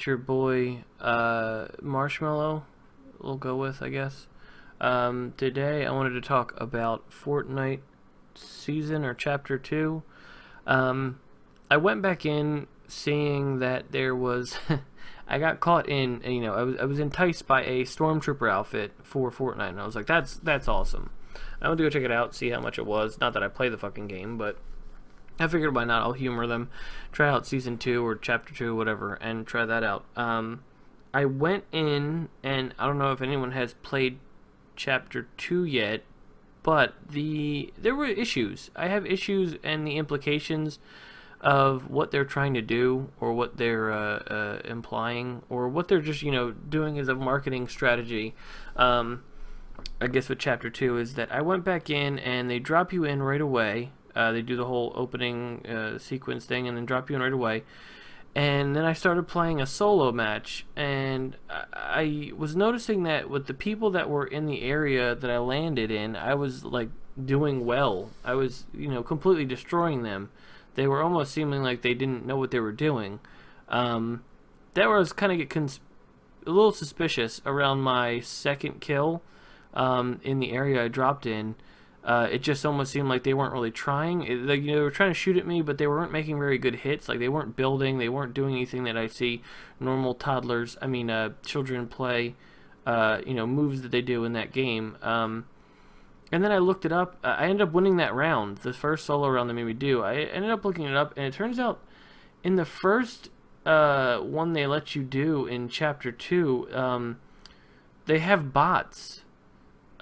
It's your boy Marshmallow. We'll go with, I guess. Today I wanted to talk about Fortnite season or chapter 2. I went back in seeing that there was I got caught in, I was enticed by a stormtrooper outfit for Fortnite, and I was like, that's awesome. I went to go check it out, see how much it was. Not that I play the fucking game, but I figured why not? I'll humor them, try out season 2 or chapter 2, whatever, and try that out. I went in, and I don't know if anyone has played chapter 2 yet, but there were issues. I have issues and the implications of what they're trying to do, or what they're implying, or what they're just doing as a marketing strategy. I guess with chapter 2 is that I went back in and they drop you in right away. They do the whole opening sequence thing and then drop you in right away. And then I started playing a solo match, and I was noticing that with the people that were in the area that I landed in, I was like doing well. I was, completely destroying them. They were almost seeming like they didn't know what they were doing. That was kind of a little suspicious around my second kill in the area I dropped in. It just almost seemed like they weren't really trying. They were trying to shoot at me, but they weren't making very good hits. Like, they weren't building, they weren't doing anything that I see normal children play, moves that they do in that game. And then I looked it up. I ended up winning that round, the first solo round they made me do. I ended up looking it up, and it turns out in the first one they let you do in chapter 2, they have bots.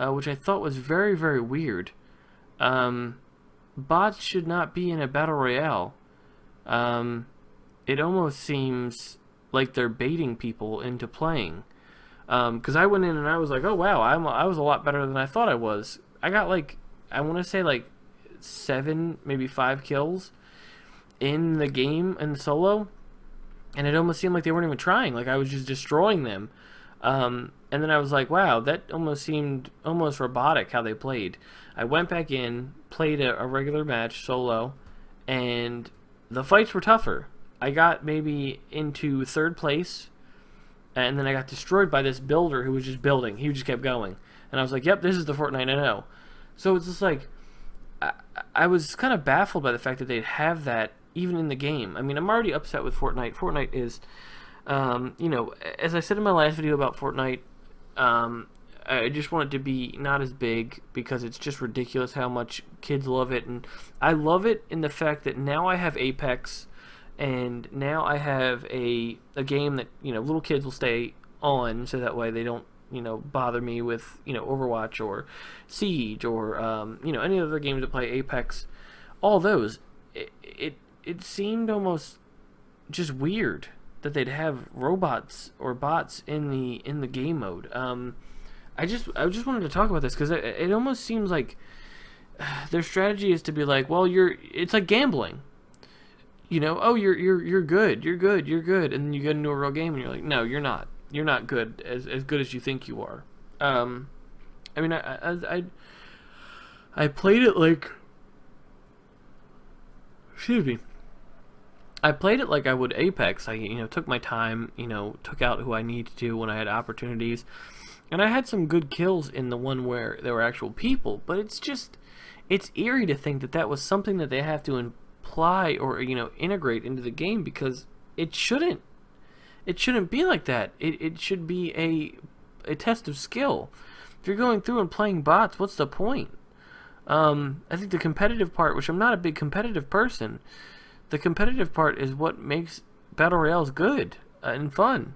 Which I thought was very, very weird. Bots should not be in a battle royale. It almost seems like they're baiting people into playing. Because I went in and I was like, oh wow, I was a lot better than I thought I was. I got I want to say 7, maybe 5 kills in the game in solo, and it almost seemed like they weren't even trying. Like, I was just destroying them. And then I was like, wow, that almost seemed almost robotic how they played. I went back in, played a regular match solo, and the fights were tougher. I got maybe into 3rd place, and then I got destroyed by this builder who was just building. He just kept going. And I was like, yep, this is the Fortnite I know. So it's just like, I was kind of baffled by the fact that they'd have that even in the game. I mean, I'm already upset with Fortnite. Fortnite is... as I said in my last video about Fortnite, I just want it to be not as big because it's just ridiculous how much kids love it. And I love it in the fact that now I have Apex, and now I have a game that, little kids will stay on, so that way they don't, bother me with, Overwatch or Siege or, any other games that play Apex. All those, it seemed almost just weird that they'd have robots or bots in the game mode. I just wanted to talk about this because it almost seems like their strategy is to be like, well, it's like gambling. Oh, you're good, and then you get into a real game and you're like, no, you're not. You're not good as good as you think you are. I played it like, excuse me. I played it like I would Apex. I took my time, took out who I needed to when I had opportunities. And I had some good kills in the one where there were actual people, but it's eerie to think that that was something that they have to imply or, integrate into the game, because it shouldn't. It shouldn't be like that. It should be a test of skill. If you're going through and playing bots, what's the point? I think the competitive part, which I'm not a big competitive person, the competitive part is what makes Battle Royales good and fun.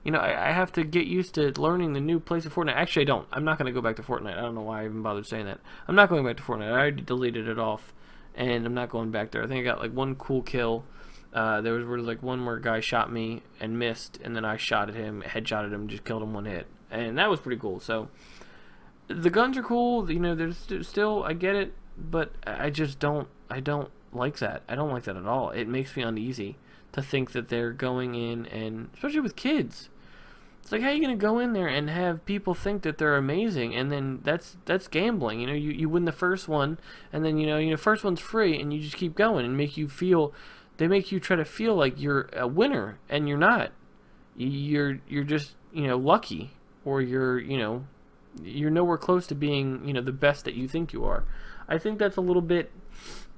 I have to get used to learning the new place of Fortnite. Actually, I don't. I'm not going to go back to Fortnite. I don't know why I even bothered saying that. I'm not going back to Fortnite. I already deleted it off, and I'm not going back there. I think I got one cool kill. There was one where a guy shot me and missed, and then I shot at him, headshotted him, just killed him one hit. And that was pretty cool. So, the guns are cool. There's still, I get it, but I don't like that. I don't like that at all. It makes me uneasy to think that they're going in, and especially with kids, it's like, how are you going to go in there and have people think that they're amazing, and then that's gambling. You win the first one, and then first one's free, and you just keep going and they make you try to feel like you're a winner, and you're not. you're just, lucky, or you're nowhere close to being, the best that you think you are. I think that's a little bit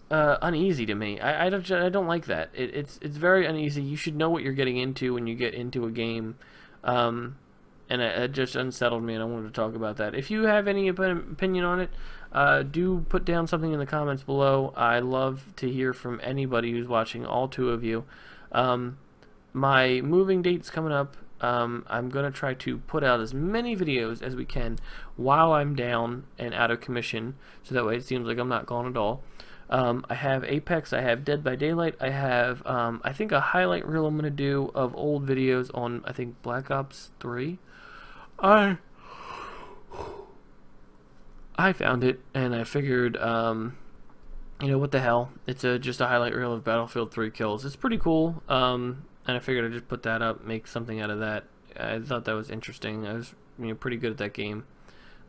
uneasy to me. I don't like that. It's very uneasy. You should know what you're getting into when you get into a game, and it just unsettled me, and I wanted to talk about that. If you have any opinion on it, do put down something in the comments below. I love to hear from anybody who's watching, all two of you. My moving date's coming up. I'm going to try to put out as many videos as we can while I'm down and out of commission, so that way it seems like I'm not gone at all. I have Apex, I have Dead by Daylight, I have, I think, a highlight reel I'm going to do of old videos on, I think, Black Ops 3. I found it, and I figured, what the hell, it's just a highlight reel of Battlefield 3 kills. It's pretty cool, and I figured I'd just put that up, make something out of that. I thought that was interesting. I was, pretty good at that game.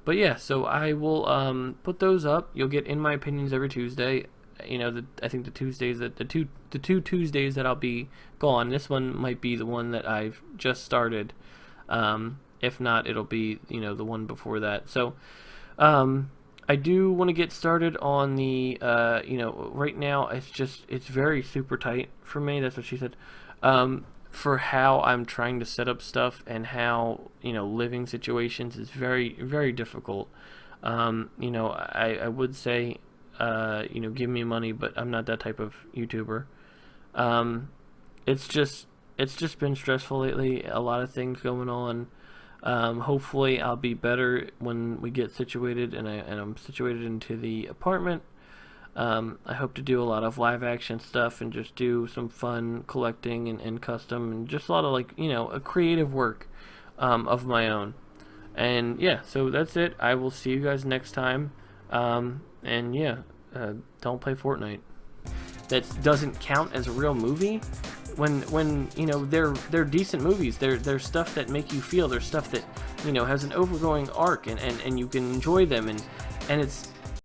But yeah, so I will put those up. You'll get In My Opinions every Tuesday. I think the two Tuesdays that I'll be gone. This one might be the one that I've just started. If not, it'll be the one before that. So I do want to get started on the right now it's very super tight for me. That's what she said. For how I'm trying to set up stuff, and how living situations is very, very difficult. I would say give me money, but I'm not that type of YouTuber. It's just been stressful lately. A lot of things going on. Hopefully I'll be better when we get situated, and I'm situated into the apartment. I hope to do a lot of live action stuff, and just do some fun collecting and custom, and just a lot of a creative work of my own. And yeah, so that's it. I will see you guys next time. And yeah, don't play Fortnite. That doesn't count as a real movie. When they're decent movies. They're stuff that make you feel. They're stuff that has an overgoing arc, and you can enjoy them, and